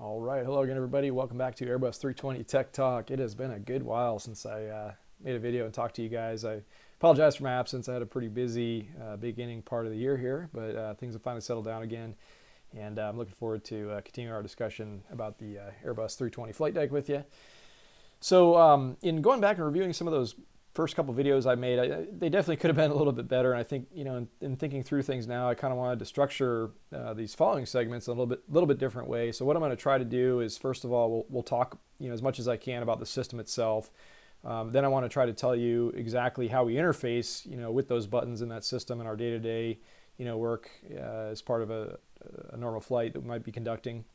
All right, hello again, everybody. Welcome back to Airbus 320 Tech Talk. It has been a good while since I made a video and talked to you guys. I apologize for my absence. I had a pretty busy beginning part of the year here, but things have finally settled down again, and I'm looking forward to continuing our discussion about the Airbus 320 flight deck with you. So in going back and reviewing some of those first couple videos I made, they definitely could have been a little bit better. And I think, in thinking through things now, I kind of wanted to structure these following segments in a little bit different way. So what I'm going to try to do is, first of all, we'll talk, as much as I can about the system itself. Then I want to try to tell you exactly how we interface, with those buttons in that system in our day-to-day, work as part of a normal flight that we might be conducting.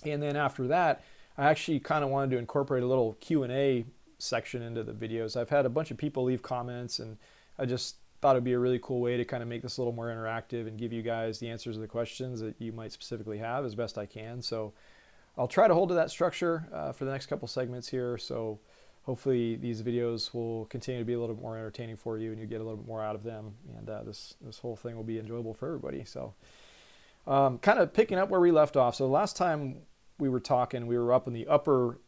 And then after that, I actually kind of wanted to incorporate a little Q&A section into the videos. I've had a bunch of people leave comments, and I just thought it'd be a really cool way to kind of make this a little more interactive and give you guys the answers to the questions that you might specifically have as best I can. So I'll try to hold to that structure for the next couple segments here. So hopefully these videos will continue to be a little bit more entertaining for you, and you get a little bit more out of them, and this whole thing will be enjoyable for everybody. So kind of picking up where we left off. So last time we were talking, we were up in the upper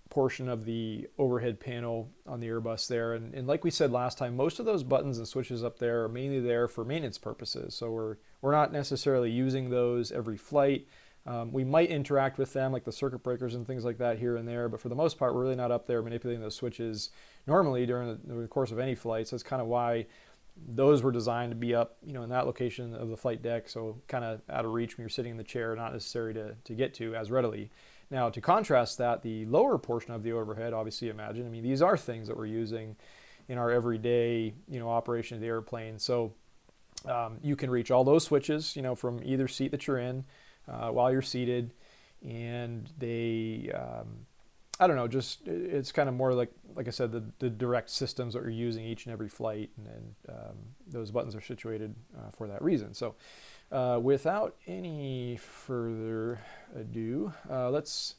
portion of the overhead panel on the Airbus there, and like we said last time, most of those buttons and switches up there are mainly there for maintenance purposes. So we're not necessarily using those every flight. We might interact with them, like the circuit breakers and things like that, here and there, but for the most part, we're really not up there manipulating those switches normally during the course of any flight. So that's kind of why those were designed to be up, in that location of the flight deck, so kind of out of reach when you're sitting in the chair, not necessary to get to as readily. Now, to contrast that, the lower portion of the overhead, obviously imagine, these are things that we're using in our everyday, operation of the airplane. So you can reach all those switches, from either seat that you're in while you're seated, and they, I don't know, just it's kind of more like I said, the direct systems that you're using each and every flight, and those buttons are situated for that reason. So without any further ado, let's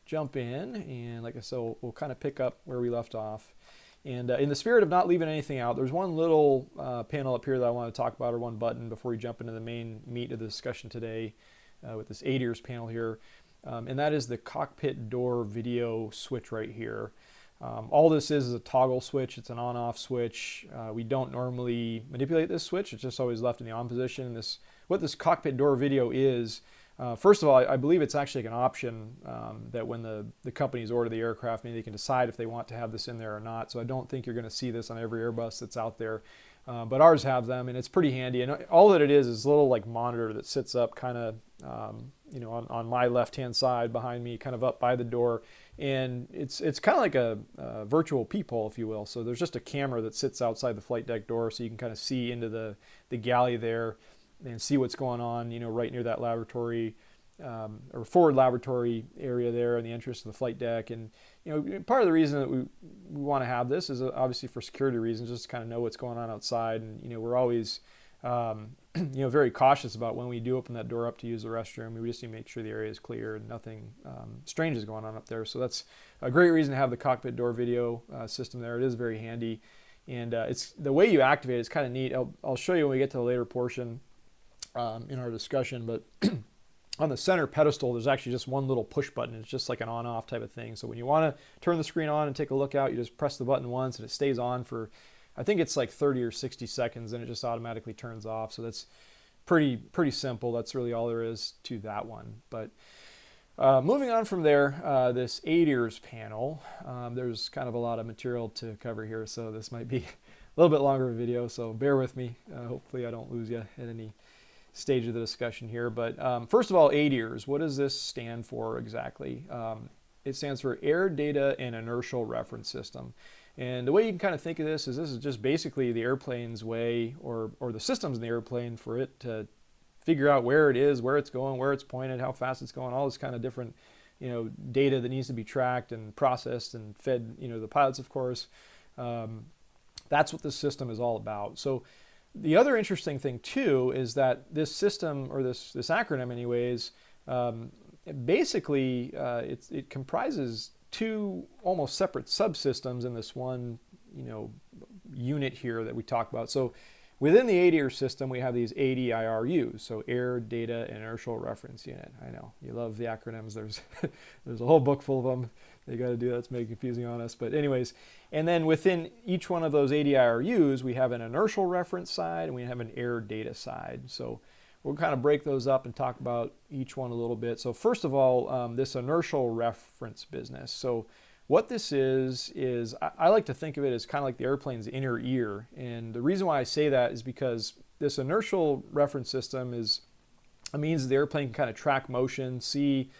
jump in, and like I said, we'll kind of pick up where we left off. And in the spirit of not leaving anything out, there's one little panel up here that I want to talk about, or one button, before we jump into the main meat of the discussion today with this ADIRS panel here. And that is the cockpit door video switch right here. All this is a toggle switch. It's an on-off switch. We don't normally manipulate this switch. It's just always left in the on position. What this cockpit door video is, first of all, I believe it's actually like an option that when the companies order the aircraft, maybe they can decide if they want to have this in there or not. So I don't think you're going to see this on every Airbus that's out there. But ours have them, and it's pretty handy. And all that it is a little like monitor that sits up kind of, on my left-hand side behind me, kind of up by the door. And it's kind of like a virtual peephole, if you will. So there's just a camera that sits outside the flight deck door, so you can kind of see into the galley there and see what's going on, right near that laboratory or forward laboratory area there in the entrance to the flight deck. And part of the reason that we want to have this is obviously for security reasons, just to kind of know what's going on outside. And we're always very cautious about when we do open that door up to use the restroom. We just need to make sure the area is clear and nothing strange is going on up there. So that's a great reason to have the cockpit door video system there. It is very handy, and it's the way you activate it is kind of neat. I'll show you when we get to the later portion in our discussion, but on the center pedestal, there's actually just one little push button. It's just like an on-off type of thing. So when you want to turn the screen on and take a look out, you just press the button once, and it stays on for, I think it's like 30 or 60 seconds, and it just automatically turns off. So that's pretty simple. That's really all there is to that one. But moving on from there, this ADIRS panel, there's kind of a lot of material to cover here, so this might be a little bit longer of a video, so bear with me. Hopefully I don't lose you at any stage of the discussion here. But first of all, ADIRS, what does this stand for exactly? It stands for Air Data and Inertial Reference System. And the way you can kind of think of this is just basically the airplane's way, or the systems in the airplane, for it to figure out where it is, where it's going, where it's pointed, how fast it's going, all this kind of different data that needs to be tracked and processed and fed the pilots, of course. That's what this system is all about. So the other interesting thing too is that this system, or this acronym anyways, basically it comprises two almost separate subsystems in this one unit here that we talk about. So within the ADIRS system, we have these ADIRUs, so Air Data Inertial Reference Unit. I know, you love the acronyms. There's a whole book full of them. They got to do that to make it confusing on us. But anyways, and then within each one of those ADIRUs, we have an inertial reference side and we have an air data side. So we'll kind of break those up and talk about each one a little bit. So first of all, this inertial reference business. So what this is I like to think of it as kind of like the airplane's inner ear. And the reason why I say that is because this inertial reference system is a means that the airplane can kind of track motion, see,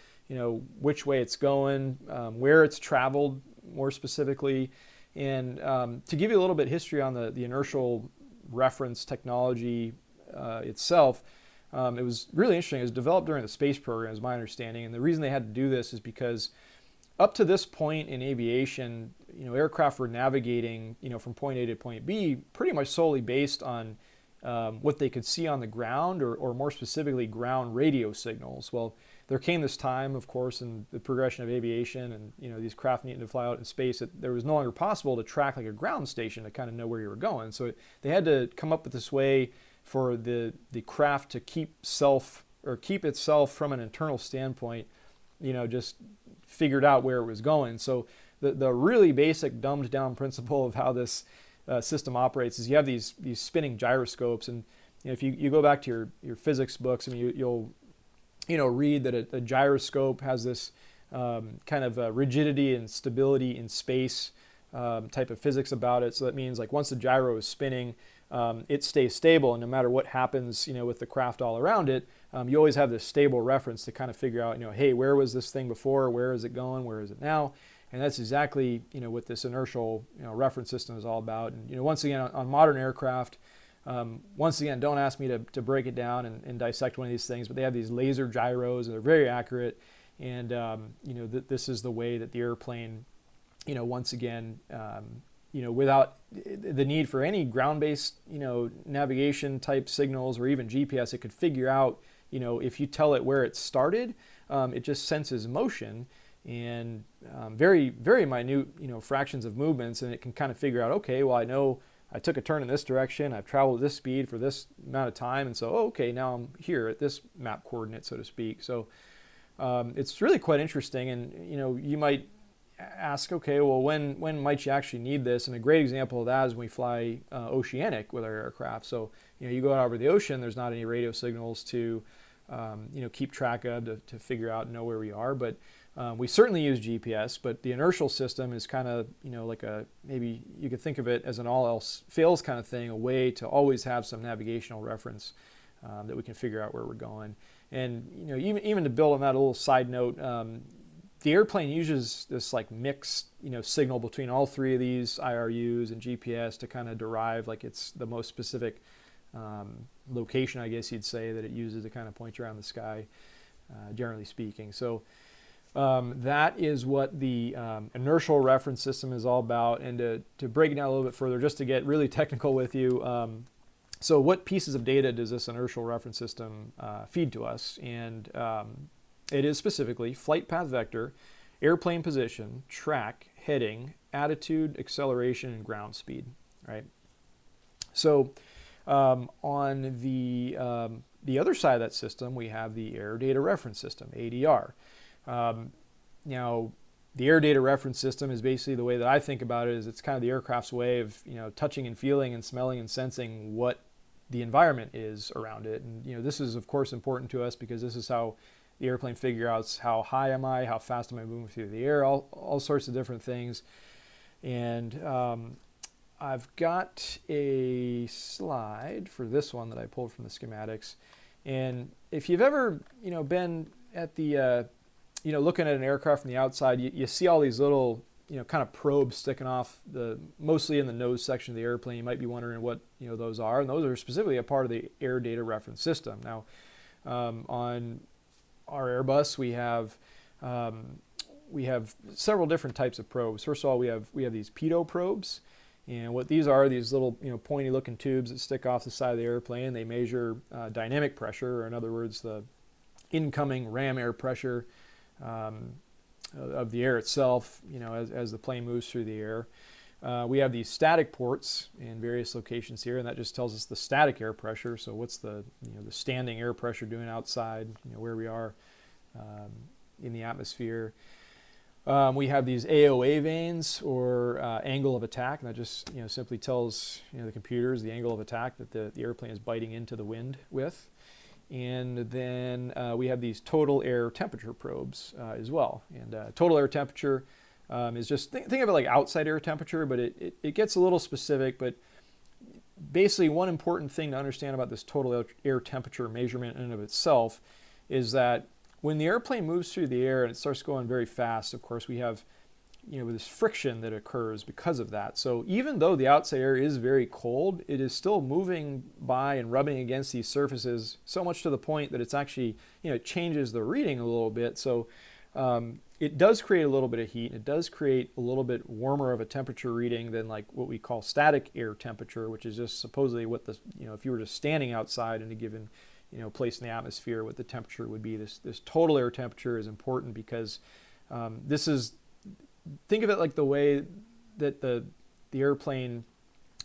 which way it's going, where it's traveled more specifically. And to give you a little bit of history on the inertial reference technology itself, it was really interesting. It was developed during the space program, is my understanding. And the reason they had to do this is because up to this point in aviation, aircraft were navigating, from point A to point B pretty much solely based on what they could see on the ground, or more specifically, ground radio signals. Well, there came this time, of course, in the progression of aviation and, these craft needing to fly out in space, that there was no longer possible to track like a ground station to kind of know where you were going. So they had to come up with this way for the craft to keep itself from an internal standpoint, just figured out where it was going. So the really basic dumbed down principle of how this system operates is you have these spinning gyroscopes, and if you go back to your physics books, and you'll read that a gyroscope has this kind of rigidity and stability in space type of physics about it. So that means like once the gyro is spinning, it stays stable, and no matter what happens, with the craft all around it, you always have this stable reference to kind of figure out, hey, where was this thing before? Where is it going? Where is it now? And that's exactly, what this inertial, reference system is all about. And, once again, on modern aircraft, once again, don't ask me to break it down and dissect one of these things, but they have these laser gyros, and they're very accurate. And, this is the way that the airplane, once again, without the need for any ground-based, navigation type signals or even GPS, it could figure out, if you tell it where it started, it just senses motion and very, very minute, fractions of movements, and it can kind of figure out, okay, well, I know I took a turn in this direction, I've traveled at this speed for this amount of time, and so, okay, now I'm here at this map coordinate, so to speak. So it's really quite interesting, and, you might ask, okay, well, when might you actually need this? And a great example of that is when we fly oceanic with our aircraft. So, you go out over the ocean, there's not any radio signals to, keep track of, to figure out and know where we are. But we certainly use GPS, but the inertial system is kind of, like maybe you could think of it as an all else fails kind of thing, a way to always have some navigational reference that we can figure out where we're going. And, even to build on that, a little side note, the airplane uses this like mixed, signal between all three of these IRUs and GPS to kind of derive like it's the most specific location, I guess you'd say, that it uses to kind of point you around the sky, generally speaking. So that is what the inertial reference system is all about. And to break it down a little bit further, just to get really technical with you, so what pieces of data does this inertial reference system feed to us? And it is specifically flight path vector, airplane position, track, heading, attitude, acceleration, and ground speed, right? So on the other side of that system, we have the Air Data Reference System, ADR. Now, the Air Data Reference System is basically, the way that I think about it, is it's kind of the aircraft's way of, touching and feeling and smelling and sensing what the environment is around it. And, this is, of course, important to us because this is how the airplane figures out how high am I, how fast am I moving through the air, all sorts of different things. And I've got a slide for this one that I pulled from the schematics. And if you've ever, been at the, looking at an aircraft from the outside, you see all these little, kind of probes sticking off mostly in the nose section of the airplane. You might be wondering what, those are. And those are specifically a part of the Air Data Reference System. Now, on our Airbus, we have several different types of probes. First of all, we have these pitot probes, and what these are, these little pointy looking tubes that stick off the side of the airplane. They measure dynamic pressure, or in other words, the incoming ram air pressure of the air itself, as the plane moves through the air. We have these static ports in various locations here, and that just tells us the static air pressure. So what's the the standing air pressure doing outside, where we are in the atmosphere. We have these AOA vanes, or angle of attack, and that just simply tells the computers the angle of attack that the airplane is biting into the wind with. And then we have these total air temperature probes as well. And total air temperature is just, think of it like outside air temperature, but it gets a little specific. But basically, one important thing to understand about this total air temperature measurement in and of itself is that when the airplane moves through the air and it starts going very fast, of course, we have this friction that occurs because of that. So even though the outside air is very cold, it is still moving by and rubbing against these surfaces so much to the point that it's actually, it changes the reading a little bit. So it does create a little bit of heat. It does create a little bit warmer of a temperature reading than like what we call static air temperature, which is just supposedly what the, if you were just standing outside in a given, place in the atmosphere, what the temperature would be. This total air temperature is important because this is, think of it like the way that the airplane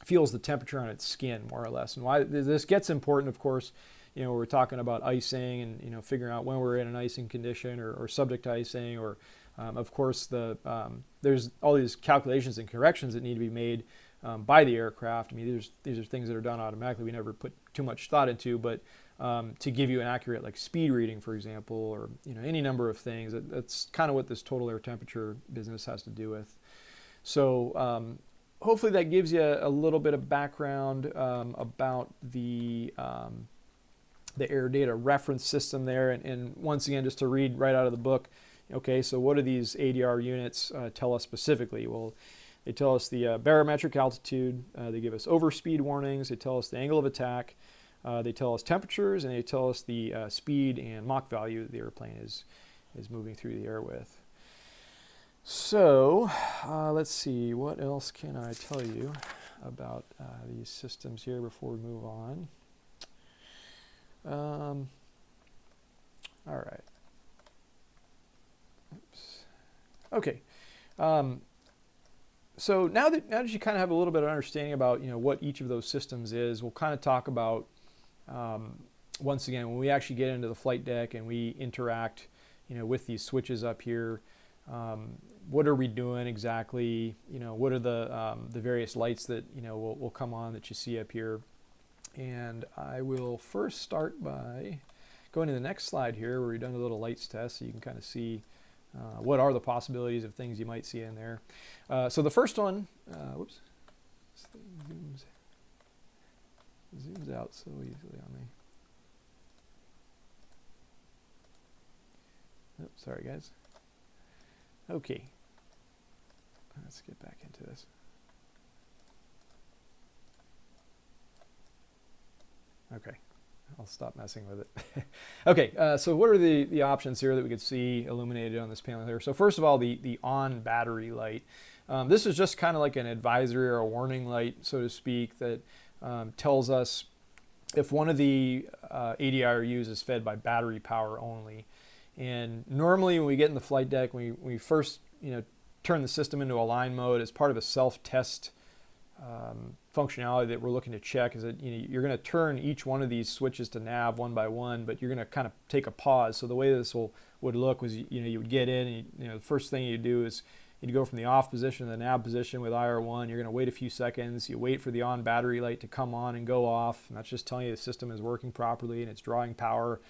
feels the temperature on its skin, more or less. And why this gets important, of course, we're talking about icing and figuring out when we're in an icing condition or subject to icing, or of course there's all these calculations and corrections that need to be made by the aircraft. I mean, these are things that are done automatically. We never put too much thought into, but to give you an accurate like speed reading, for example, or any number of things. That's kind of what this total air temperature business has to do with. So hopefully that gives you a little bit of background about the air data reference system there. And once again, just to read right out of the book, okay, so what do these ADR units tell us specifically? Well, they tell us the barometric altitude, they give us overspeed warnings, they tell us the angle of attack, they tell us temperatures, and they tell us the speed and Mach value that the airplane is moving through the air with. So let's see, what else can I tell you about these systems here before we move on? All right. Oops. Okay. So now that you kind of have a little bit of understanding about what each of those systems is, we'll kind of talk about once again when we actually get into the flight deck and we interact with these switches up here. What are we doing exactly? What are the various lights that will come on that you see up here? And I will first start by going to the next slide here where we've done a little lights test, so you can kind of see what are the possibilities of things you might see in there. So the first one, whoops, this thing zooms out so easily on me. Oh, sorry guys. Okay, let's get back into this. Okay, I'll stop messing with it. Okay, so what are the options here that we could see illuminated on this panel here? So first of all, the on battery light. This is just kind of like an advisory or a warning light, so to speak, that tells us if one of the ADIRUs is fed by battery power only. And normally when we get in the flight deck, we first turn the system into align mode as part of a self-test functionality that we're looking to check. Is that you're going to turn each one of these switches to nav one by one, but you're going to kind of take a pause. So the way this would look was you would get in, and the first thing you do is you'd go from the off position to the nav position with IR1. You're going to wait a few seconds. You wait for the on battery light to come on and go off, and that's just telling you the system is working properly and it's drawing power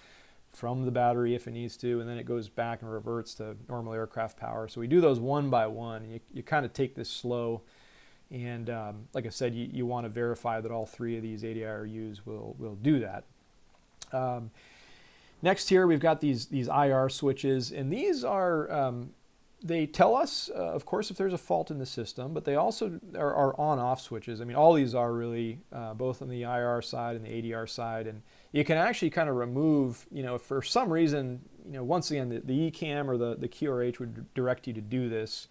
from the battery if it needs to, and then it goes back and reverts to normal aircraft power. So we do those one by one. You kind of take this slow. And like I said, you want to verify that all three of these ADIRUs will do that. Next here, we've got these IR switches, and these are, they tell us, of course, if there's a fault in the system, but they also are on-off switches. I mean, all these are really, both on the IR side and the ADR side, and you can actually kind of remove, if for some reason, once again, the ECAM or the QRH would direct you to do this,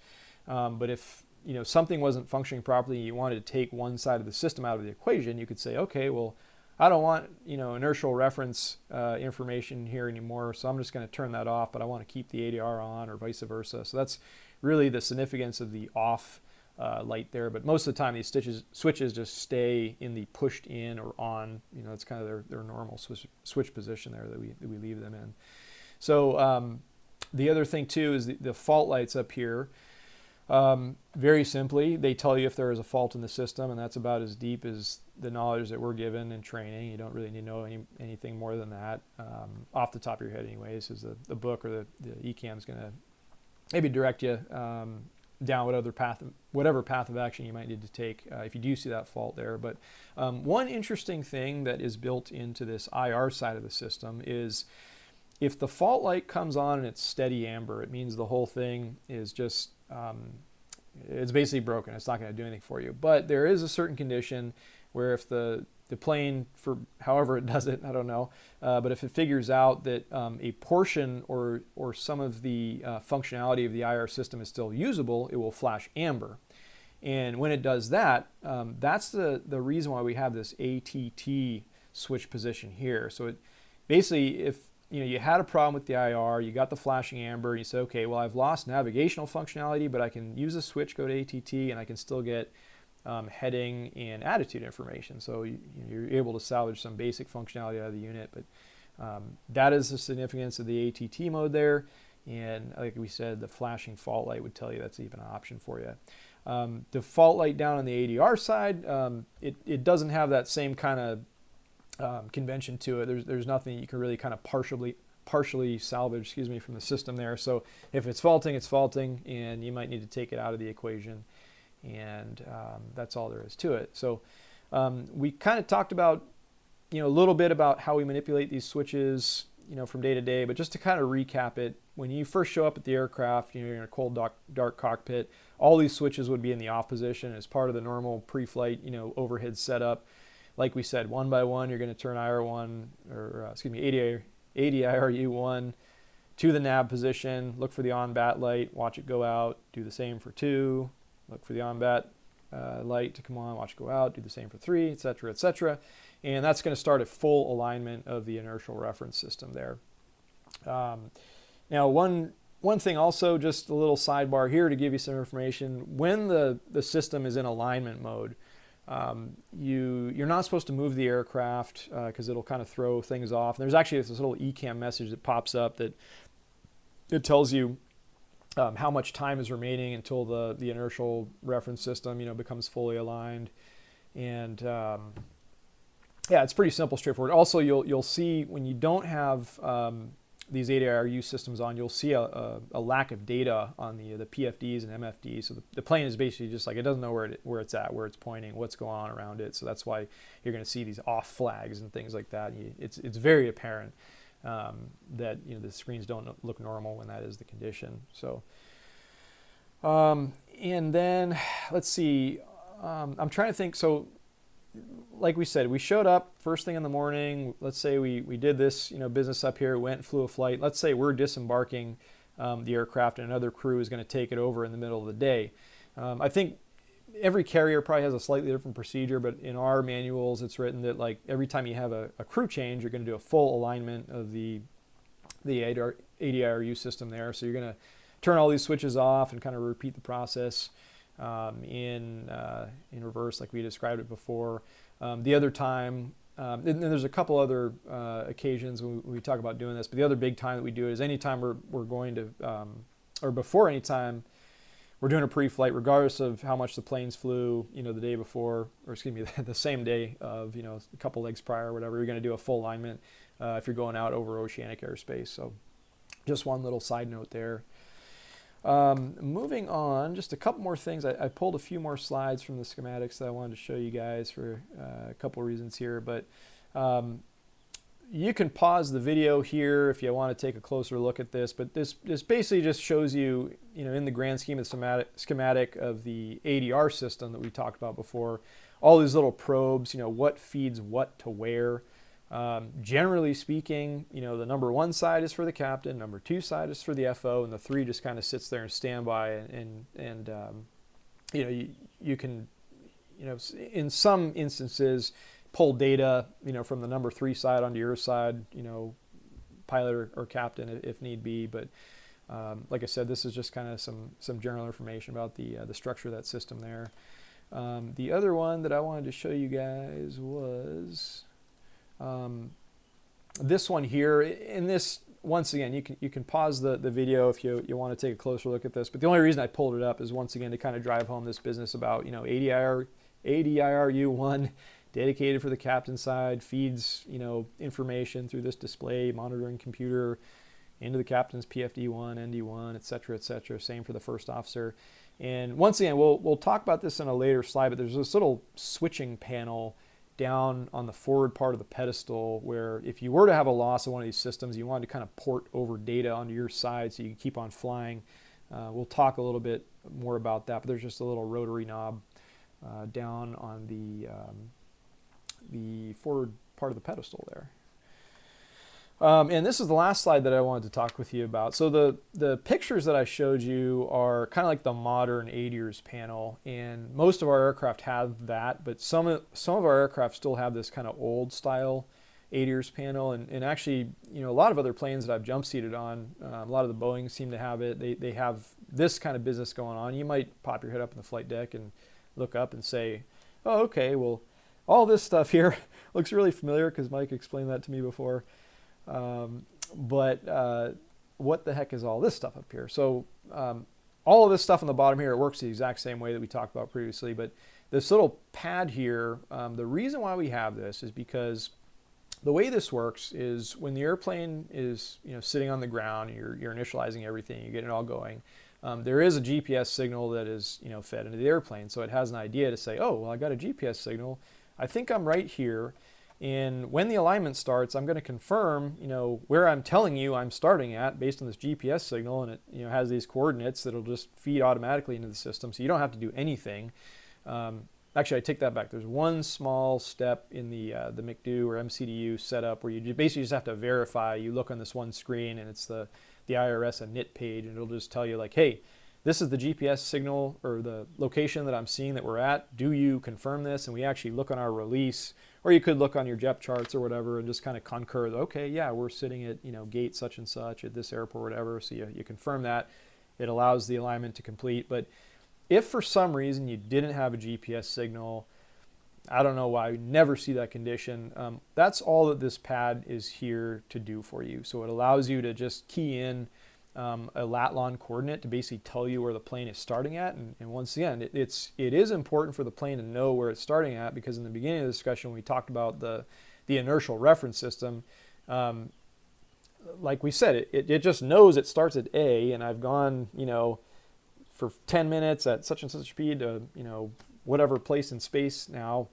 but if something wasn't functioning properly, you wanted to take one side of the system out of the equation, you could say, okay, well, I don't want inertial reference information here anymore, so I'm just going to turn that off, but I want to keep the ADR on, or vice versa. So that's really the significance of the off light there, but most of the time these switches just stay in the pushed in or on. It's kind of their normal switch position there that we leave them in. So the other thing too is the fault lights up here. Very simply, they tell you if there is a fault in the system, and that's about as deep as the knowledge that we're given in training. You don't really need to know anything more than that off the top of your head anyways, because the book or the ECAM is going to maybe direct you down whatever path of action you might need to take if you do see that fault there. But one interesting thing that is built into this IR side of the system is if the fault light comes on and it's steady amber, it means the whole thing is just it's basically broken. It's not going to do anything for you. But there is a certain condition where if the plane, for however it does it, I don't know, but if it figures out that a portion or some of the functionality of the IR system is still usable, it will flash amber. And when it does that, that's the reason why we have this ATT switch position here. So it basically, if you had a problem with the IR, you got the flashing amber, and you said, okay, well, I've lost navigational functionality, but I can use the switch, go to ATT, and I can still get heading and attitude information. So you're able to salvage some basic functionality out of the unit, but that is the significance of the ATT mode there. And like we said, the flashing fault light would tell you that's even an option for you. The fault light down on the ADR side, it doesn't have that same kind of convention to it. There's nothing you can really kind of partially salvage, from the system there. So if it's faulting, it's faulting, and you might need to take it out of the equation, and that's all there is to it. So we kind of talked about a little bit about how we manipulate these switches from day to day, but just to kind of recap it, when you first show up at the aircraft, you're in a cold dark cockpit, all these switches would be in the off position as part of the normal pre-flight overhead setup. Like we said, one by one, you're going to turn ADIRU1 to the nav position, look for the on-bat light, watch it go out, do the same for 2, look for the on-bat light to come on, watch it go out, do the same for 3, etc., etc. And that's going to start a full alignment of the inertial reference system there. Now, one thing also, just a little sidebar here to give you some information, when the system is in alignment mode, you're not supposed to move the aircraft because it'll kind of throw things off. And there's actually this little ECAM message that pops up that it tells you how much time is remaining until the inertial reference system becomes fully aligned. And yeah, it's pretty simple, straightforward. Also, you'll see when you don't have these ADIRU systems on, you'll see a lack of data on the PFDs and MFDs. So the plane is basically just like, it doesn't know where it's at, where it's pointing, what's going on around it. So that's why you're going to see these off flags and things like that. It's very apparent that the screens don't look normal when that is the condition. So and then let's see, I'm trying to think. So like we said, we showed up first thing in the morning. Let's say we did this business up here, went and flew a flight. Let's say we're disembarking the aircraft and another crew is going to take it over in the middle of the day. I think every carrier probably has a slightly different procedure, but in our manuals it's written that like every time you have a crew change, you're going to do a full alignment of the ADIRU system there. So you're going to turn all these switches off and kind of repeat the process in reverse, like we described it before. The other time, and then there's a couple other occasions when we talk about doing this, but the other big time that we do it is anytime we're going to, or before any time we're doing a pre-flight, regardless of how much the planes flew, the day before, or excuse me, the same day of, a couple legs prior or whatever, you're going to do a full alignment if you're going out over oceanic airspace. So just one little side note there. Moving on, just a couple more things. I pulled a few more slides from the schematics that I wanted to show you guys for a couple reasons here, but you can pause the video here if you want to take a closer look at this, but this basically just shows you, in the grand scheme of the schematic of the ADR system that we talked about before, all these little probes, what feeds what to where. Generally speaking, the number 1 side is for the captain, number 2 side is for the FO, and the 3 just kind of sits there and standby. And you can, in some instances, pull data, from the number 3 side onto your side, pilot or captain if need be. But Like I said, this is just kind of some general information about the structure of that system there. The other one that I wanted to show you guys was this one here. In this, once again, you can pause the video if you want to take a closer look at this. But the only reason I pulled it up is once again to kind of drive home this business about, ADIRU1 dedicated for the captain side, feeds information through this display monitoring computer into the captain's PFD1, ND1, etc., etc. Same for the first officer. And once again, we'll talk about this in a later slide, but there's this little switching panel down on the forward part of the pedestal where if you were to have a loss of one of these systems, you wanted to kind of port over data onto your side so you can keep on flying. We'll talk a little bit more about that, but there's just a little rotary knob down on the forward part of the pedestal there. And this is the last slide that I wanted to talk with you about. So the pictures that I showed you are kind of like the modern ADIRS panel, and most of our aircraft have that, but some of our aircraft still have this kind of old style ADIRS panel, and actually, a lot of other planes that I've jump seated on, a lot of the Boeings seem to have it. They have this kind of business going on. You might pop your head up in the flight deck and look up and say, oh, okay, well, all this stuff here looks really familiar because Mike explained that to me before. But what the heck is all this stuff up here? So all of this stuff on the bottom here, it works the exact same way that we talked about previously, but this little pad here, the reason why we have this is because the way this works is when the airplane is sitting on the ground, you're initializing everything, you're getting it all going, there is a GPS signal that is fed into the airplane, so it has an idea to say, oh, well, I got a GPS signal, I think I'm right here. And when the alignment starts, I'm going to confirm, where I'm telling you I'm starting at based on this GPS signal, and it, has these coordinates that'll just feed automatically into the system, so you don't have to do anything. Actually, I take that back. There's one small step in the MCDU or MCDU setup where you basically just have to verify. You look on this one screen, and it's the IRS init page, and it'll just tell you like, hey, this is the GPS signal or the location that I'm seeing that we're at. Do you confirm this? And we actually look on our release, or you could look on your JEP charts or whatever and just kind of concur, okay, yeah, we're sitting at gate such and such at this airport, whatever. So you confirm that. It allows the alignment to complete. But if for some reason you didn't have a GPS signal, I don't know why, you never see that condition. That's all that this pad is here to do for you. So it allows you to just key in a lat-long coordinate to basically tell you where the plane is starting at. And once again, it is important for the plane to know where it's starting at, because in the beginning of the discussion we talked about the inertial reference system. Like we said, it just knows it starts at A, and I've gone for 10 minutes at such and such speed to whatever place in space now.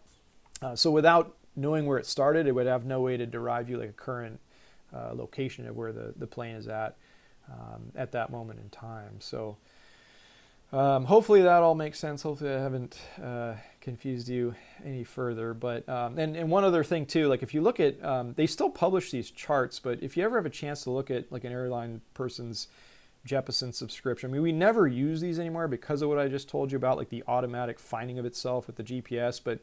So without knowing where it started, it would have no way to derive you like a current location of where the plane is at that moment in time. So hopefully that all makes sense. Hopefully I haven't confused you any further. But and one other thing too, like if you look at, they still publish these charts, but if you ever have a chance to look at like an airline person's Jeppesen subscription, I mean, we never use these anymore because of what I just told you about, like the automatic finding of itself with the GPS. But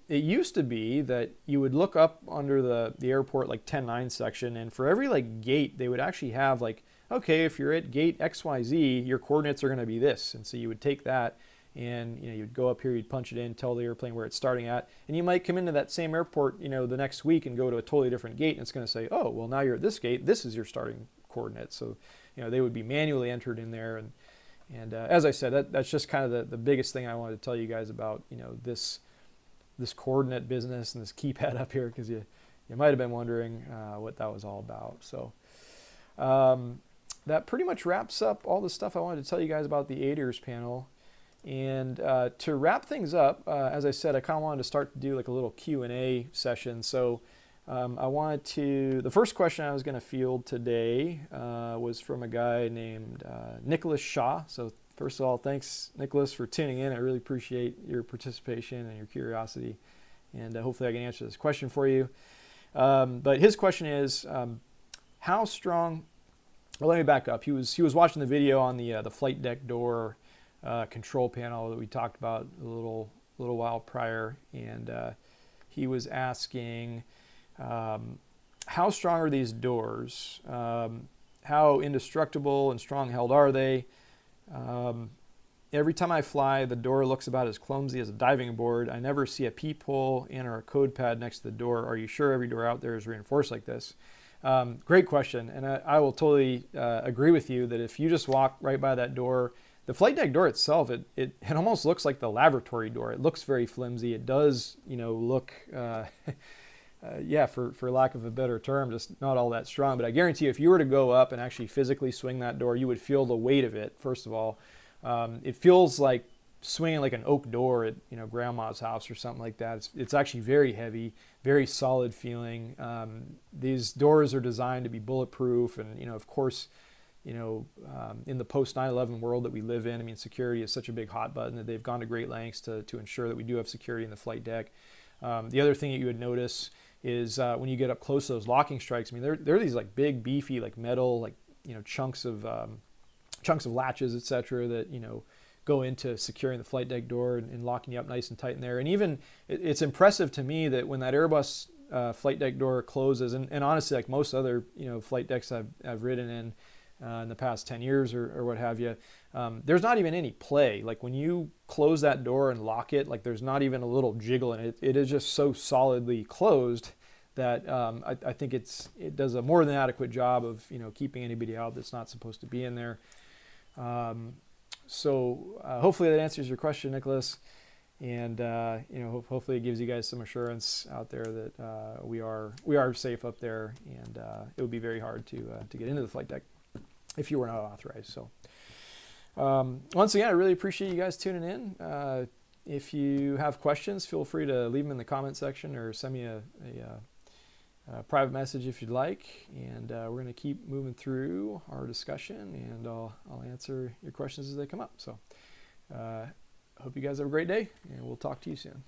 it used to be that you would look up under the airport like 10.9 section, and for every like gate they would actually have like, okay, if you're at gate XYZ, your coordinates are going to be this. And so you would take that and you'd go up here, you'd punch it in, tell the airplane where it's starting at, and you might come into that same airport the next week and go to a totally different gate, and it's going to say, oh, well, now you're at this gate, this is your starting coordinates. So they would be manually entered in there. And as I said, that's just kind of the biggest thing I wanted to tell you guys about this coordinate business and this keypad up here, because you might have been wondering what that was all about. So that pretty much wraps up all the stuff I wanted to tell you guys about the ADIRS panel. And to wrap things up, as I said, I kind of wanted to start to do like a little Q&A session. So the first question I was going to field today was from a guy named Nicholas Shaw. So first of all, thanks, Nicholas, for tuning in. I really appreciate your participation and your curiosity. And hopefully I can answer this question for you. But his question is, how strong... Well, let me back up. He was watching the video on the flight deck door control panel that we talked about a little while prior. And he was asking, how strong are these doors? how indestructible and strong-held are they? Every time I fly, the door looks about as clumsy as a diving board. I never see a peephole and or a code pad next to the door. Are you sure every door out there is reinforced like this? Great question, and I will totally agree with you that if you just walk right by that door, the flight deck door itself, it almost looks like the lavatory door. It looks very flimsy. It does, look, yeah, for lack of a better term, just not all that strong. But I guarantee you, if you were to go up and actually physically swing that door, you would feel the weight of it, first of all. It feels like swinging like an oak door at grandma's house or something like that. It's actually very heavy, very solid feeling. These doors are designed to be bulletproof, and of course, in the post 9/11 world that we live in, I mean, security is such a big hot button that they've gone to great lengths to ensure that we do have security in the flight deck. The other thing that you would notice is when you get up close to those locking strikes. I mean, they're these like big, beefy, like metal, like chunks of latches, etc. that go into securing the flight deck door and locking you up nice and tight in there. And even it's impressive to me that when that Airbus flight deck door closes, and honestly, like most other flight decks I've ridden in the past 10 years or what have you, there's not even any play. Like when you close that door and lock it, like there's not even a little jiggle in it. It is just so solidly closed that I think it does a more than adequate job of keeping anybody out that's not supposed to be in there. So hopefully that answers your question, Nicholas, and hopefully it gives you guys some assurance out there that we are safe up there, and it would be very hard to get into the flight deck if you were not authorized. So once again, I really appreciate you guys tuning in. If you have questions, feel free to leave them in the comment section or send me a private message if you'd like, and we're going to keep moving through our discussion, and I'll answer your questions as they come up. So hope you guys have a great day, and we'll talk to you soon.